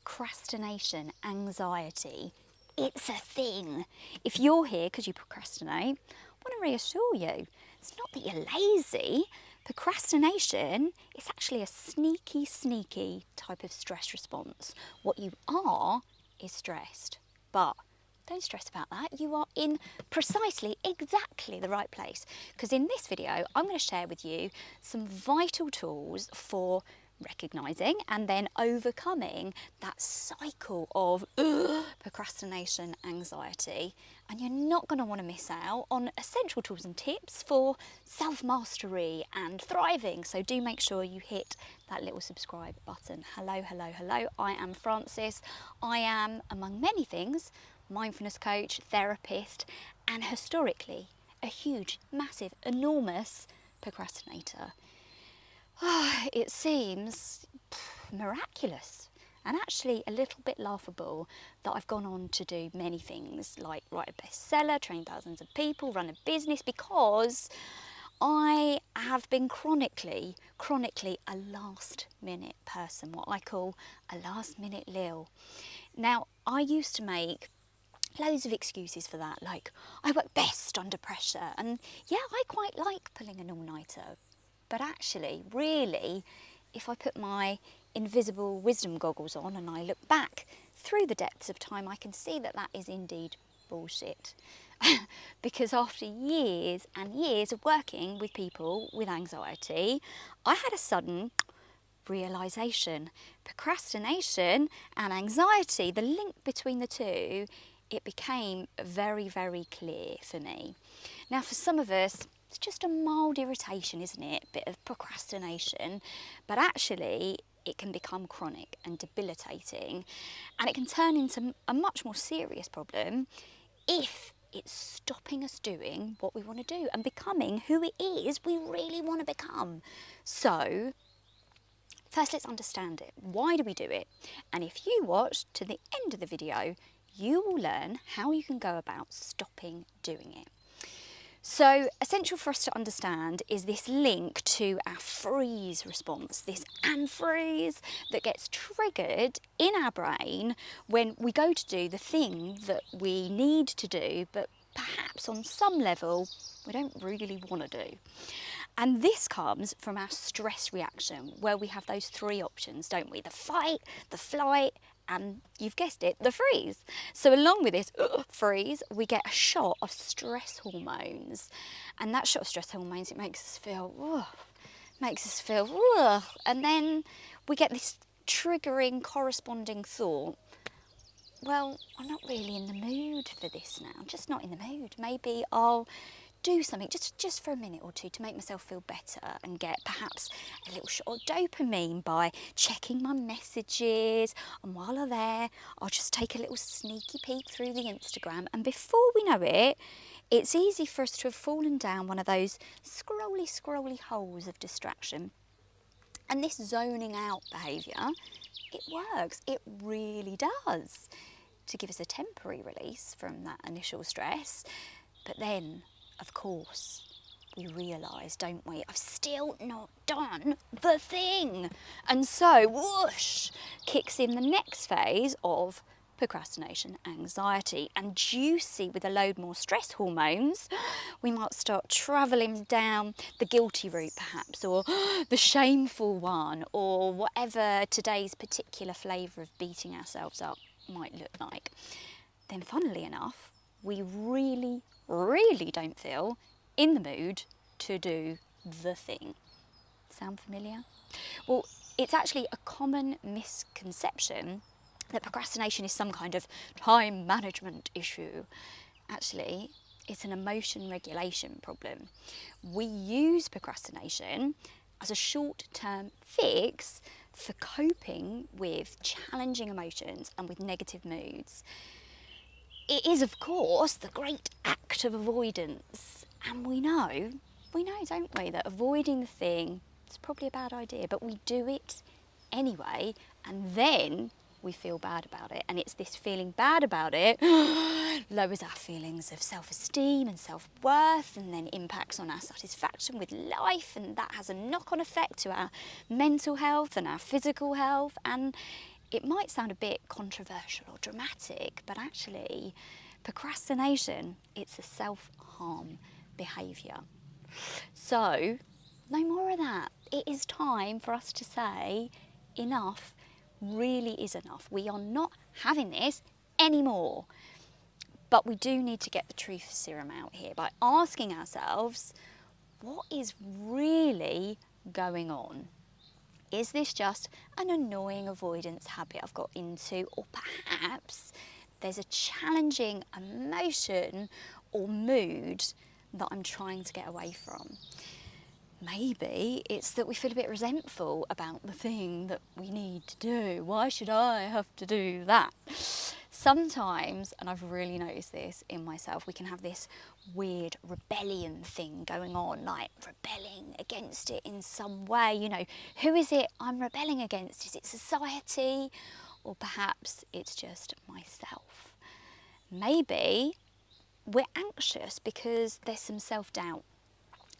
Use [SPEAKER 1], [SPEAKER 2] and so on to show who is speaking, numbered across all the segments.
[SPEAKER 1] procrastination anxiety. It's a thing. If you're here because you procrastinate, I want to reassure you, it's not that you're lazy. Procrastination is actually a sneaky type of stress response. What you are is stressed, but don't stress about that. You are in precisely exactly the right place, because in this video I'm going to share with you some vital tools for recognising and then overcoming that cycle of procrastination anxiety. And you're not going to want to miss out on essential tools and tips for self-mastery and thriving. So do make sure you hit that little subscribe button. Hello. I am Frances. I am, among many things, mindfulness coach, therapist, and historically a huge, massive, enormous procrastinator. It seems miraculous and actually a little bit laughable that I've gone on to do many things like write a bestseller, train thousands of people, run a business, because I have been chronically a last minute person, what I call a last minute Lil. Now, I used to make loads of excuses for that, like I work best under pressure, and yeah, I quite like pulling an all-nighter. But actually, really, if I put my invisible wisdom goggles on and I look back through the depths of time, I can see that that is indeed bullshit. Because after years and years of working with people with anxiety, I had a sudden realisation. Procrastination and anxiety, the link between the two, it became very clear for me. Now, for some of us, it's just a mild irritation, isn't it? A bit of procrastination, but actually it can become chronic and debilitating, and it can turn into a much more serious problem if it's stopping us doing what we want to do and becoming who it is we really want to become. So, first, let's understand it. Why do we do it? And if you watch to the end of the video, you will learn how you can go about stopping doing it. So, essential for us to understand is this link to our freeze response, this freeze that gets triggered in our brain when we go to do the thing that we need to do, but perhaps on some level we don't really want to do. And this comes from our stress reaction, where we have those three options, don't we? The fight, the flight, and you've guessed it, the freeze. So along with this freeze, we get a shot of stress hormones. And that shot of stress hormones, it makes us feel, and then we get this triggering corresponding thought, well, I'm not really in the mood for this now, I'm just not in the mood. Maybe I'll do something just for a minute or two to make myself feel better and get perhaps a little shot of dopamine by checking my messages, and while I'm there I'll just take a little sneaky peek through the Instagram, and before we know it, it's easy for us to have fallen down one of those scrolly holes of distraction. And this zoning out behaviour, it works, it really does, to give us a temporary release from that initial stress. But then, of course, we realise, don't we, I've still not done the thing. And so, whoosh, kicks in the next phase of procrastination anxiety. And juicy with a load more stress hormones, we might start travelling down the guilty route perhaps, or the shameful one, or whatever today's particular flavour of beating ourselves up might look like. Then funnily enough, we really don't feel in the mood to do the thing. Sound familiar? Well, it's actually a common misconception that procrastination is some kind of time management issue. Actually, it's an emotion regulation problem. We use procrastination as a short-term fix for coping with challenging emotions and with negative moods. It is, of course, the great act of avoidance. And we know, don't we, that avoiding the thing is probably a bad idea, but we do it anyway, and then we feel bad about it. And it's this feeling bad about it lowers our feelings of self-esteem and self-worth, and then impacts on our satisfaction with life, and that has a knock-on effect to our mental health and our physical health, and it might sound a bit controversial or dramatic, but actually procrastination, it's a self-harm behaviour. So no more of that. It is time for us to say enough really is enough. We are not having this anymore. But we do need to get the truth serum out here by asking ourselves, what is really going on? Is this just an annoying avoidance habit I've got into, or perhaps there's a challenging emotion or mood that I'm trying to get away from? Maybe it's that we feel a bit resentful about the thing that we need to do. Why should I have to do that? Sometimes, and I've really noticed this in myself, we can have this weird rebellion thing going on, like rebelling against it in some way. You know, who is it I'm rebelling against? Is it society? Or perhaps it's just myself. Maybe we're anxious because there's some self-doubt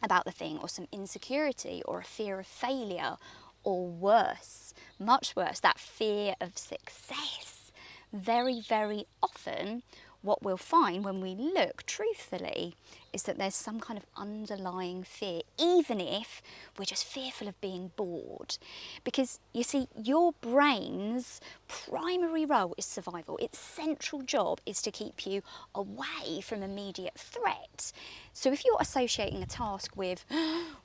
[SPEAKER 1] about the thing, or some insecurity, or a fear of failure, or worse, much worse, that fear of success. Very, very often what we'll find when we look truthfully is that there's some kind of underlying fear, even if we're just fearful of being bored. Because you see, your brain's primary role is survival. Its central job is to keep you away from immediate threat. So if you're associating a task with,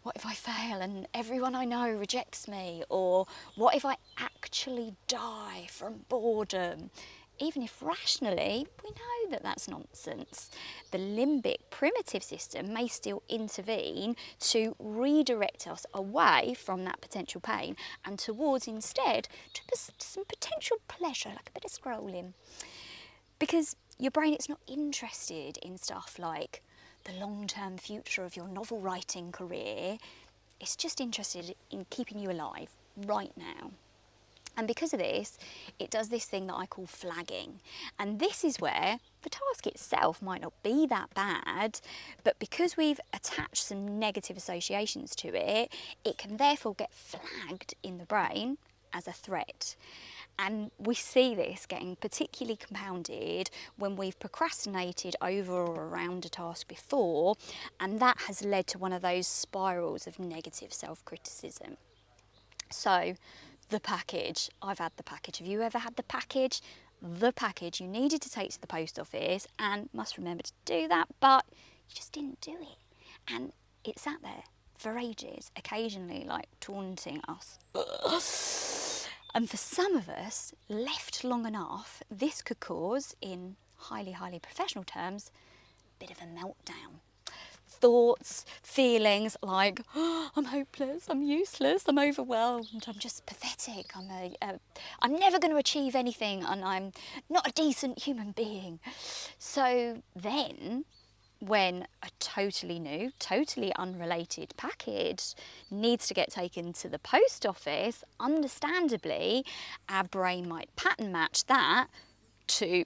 [SPEAKER 1] what if I fail and everyone I know rejects me? Or what if I actually die from boredom? Even if rationally we know that that's nonsense, the limbic primitive system may still intervene to redirect us away from that potential pain and towards instead to some potential pleasure, like a bit of scrolling. Because your brain, it's not interested in stuff like the long-term future of your novel writing career. It's just interested in keeping you alive right now. And because of this, it does this thing that I call flagging. And this is where the task itself might not be that bad, but because we've attached some negative associations to it, it can therefore get flagged in the brain as a threat. And we see this getting particularly compounded when we've procrastinated over or around a task before, and that has led to one of those spirals of negative self-criticism. So, the package. I've had the package. Have you ever had the package? The package you needed to take to the post office and must remember to do that, but you just didn't do it. And it sat there for ages, occasionally like taunting us. And for some of us, left long enough, this could cause, in highly, highly professional terms, a bit of a meltdown. Thoughts, feelings like, oh, I'm hopeless, I'm useless, I'm overwhelmed, I'm just pathetic, I'm never going to achieve anything, and I'm not a decent human being. So then, when a totally new, totally unrelated package needs to get taken to the post office, understandably, our brain might pattern match that to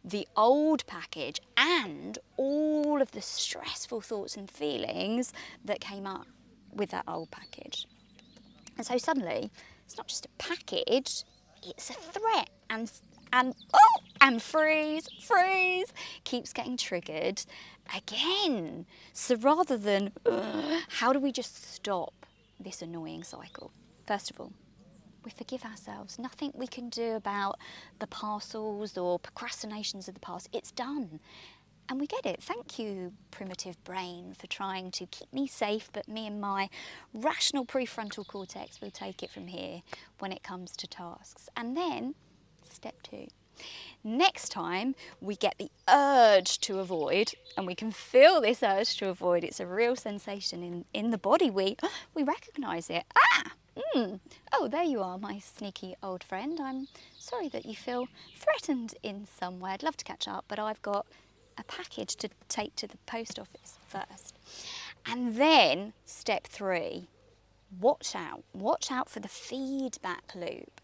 [SPEAKER 1] the old package and all of the stressful thoughts and feelings that came up with that old package. And so suddenly, it's not just a package, it's a threat. And freeze, keeps getting triggered again. So rather than, how do we just stop this annoying cycle? First of all, we forgive ourselves. Nothing we can do about the parcels or procrastinations of the past. It's done. And we get it. Thank you, primitive brain, for trying to keep me safe, but me and my rational prefrontal cortex will take it from here when it comes to tasks. And then, step 2. Next time we get the urge to avoid, and we can feel this urge to avoid, it's a real sensation in the body, we recognise it. Oh, there you are, my sneaky old friend. I'm sorry that you feel threatened in some way. I'd love to catch up, but I've got a package to take to the post office first. And then step 3, watch out for the feedback loop.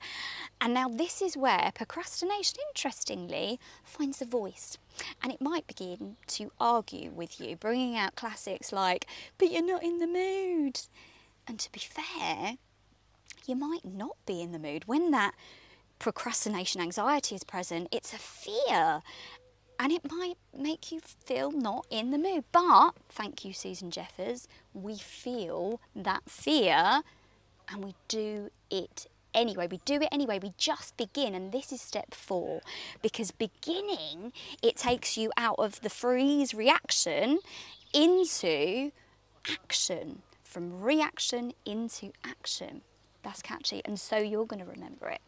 [SPEAKER 1] And now this is where procrastination, interestingly, finds a voice. And it might begin to argue with you, bringing out classics like, but you're not in the mood. And to be fair, you might not be in the mood when that procrastination anxiety is present, it's a fear. And it might make you feel not in the mood. But, thank you, Susan Jeffers, we feel that fear and we do it anyway. We do it anyway. We just begin. And this is step 4. Because beginning, it takes you out of the freeze reaction into action. From reaction into action. That's catchy. And so you're going to remember it.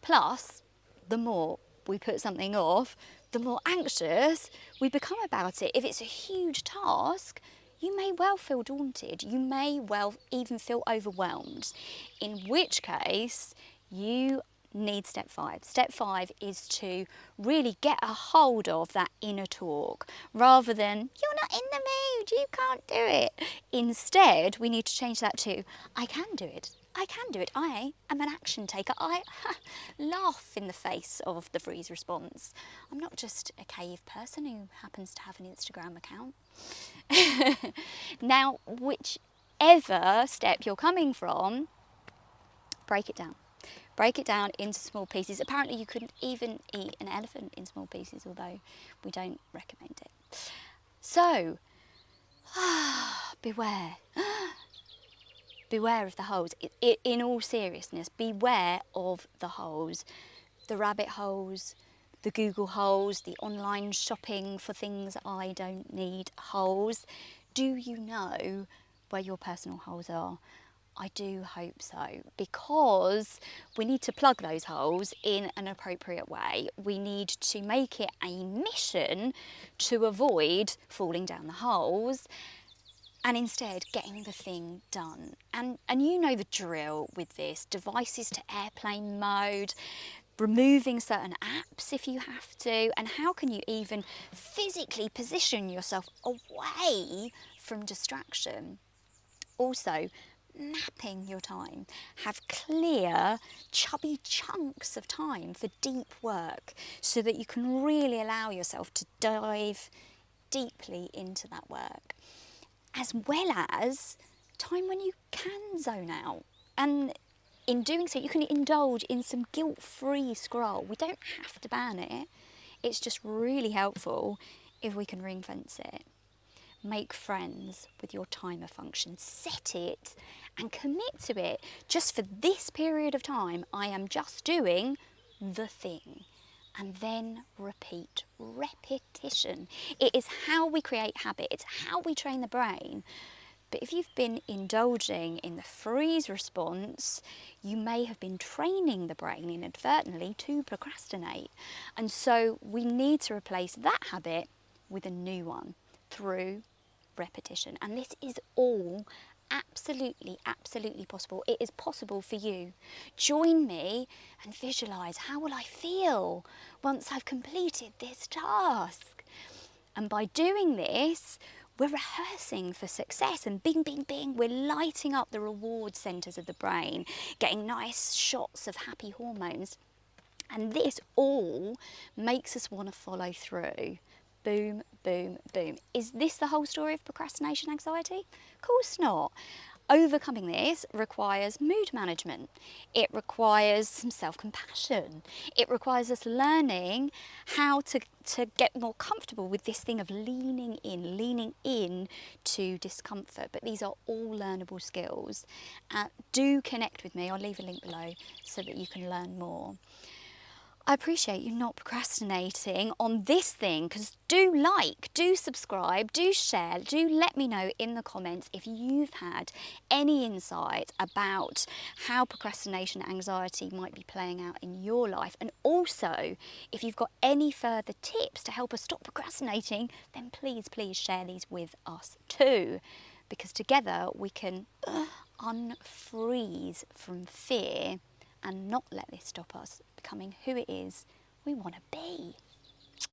[SPEAKER 1] Plus, the more we put something off, the more anxious we become about it. If it's a huge task, you may well feel daunted. You may well even feel overwhelmed. In which case, you need step 5. Step 5 is to really get a hold of that inner talk rather than, you're not in the mood, you can't do it. Instead, we need to change that to, I can do it. I can do it. I am an action taker. I laugh in the face of the freeze response. I'm not just a cave person who happens to have an Instagram account. Now, whichever step you're coming from, break it down. Break it down into small pieces. Apparently you couldn't even eat an elephant in small pieces, although we don't recommend it. So, beware. Beware of the holes. In all seriousness, beware of the holes. The rabbit holes, the Google holes, the online shopping for things I don't need holes. Do you know where your personal holes are? I do hope so, because we need to plug those holes in an appropriate way. We need to make it a mission to avoid falling down the holes and instead getting the thing done. And you know the drill with this. Devices to airplane mode, removing certain apps if you have to, and how can you even physically position yourself away from distraction? Also, mapping your time. Have clear, chubby chunks of time for deep work so that you can really allow yourself to dive deeply into that work, as well as time when you can zone out. And in doing so, you can indulge in some guilt-free scroll. We don't have to ban it. It's just really helpful if we can ring fence it. Make friends with your timer function. Set it and commit to it. Just for this period of time, I am just doing the thing. And then repeat. Repetition. It is how we create habit. It's how we train the brain. But if you've been indulging in the freeze response, you may have been training the brain inadvertently to procrastinate. And so we need to replace that habit with a new one through repetition. And this is all absolutely possible. It is possible for you. Join me and visualize, how will I feel once I've completed this task? And by doing this, we're rehearsing for success, and bing, bing, bing, we're lighting up the reward centres of the brain, getting nice shots of happy hormones. And this all makes us want to follow through. Boom, boom, boom. Is this the whole story of procrastination anxiety? Of course not. Overcoming this requires mood management. It requires some self-compassion. It requires us learning how to get more comfortable with this thing of leaning in to discomfort. But these are all learnable skills. Do connect with me. I'll leave a link below so that you can learn more. I appreciate you not procrastinating on this thing, because do subscribe, do share, do let me know in the comments if you've had any insight about how procrastination anxiety might be playing out in your life. And also, if you've got any further tips to help us stop procrastinating, then please share these with us too, because together we can unfreeze from fear and not let this stop us becoming who it is we want to be.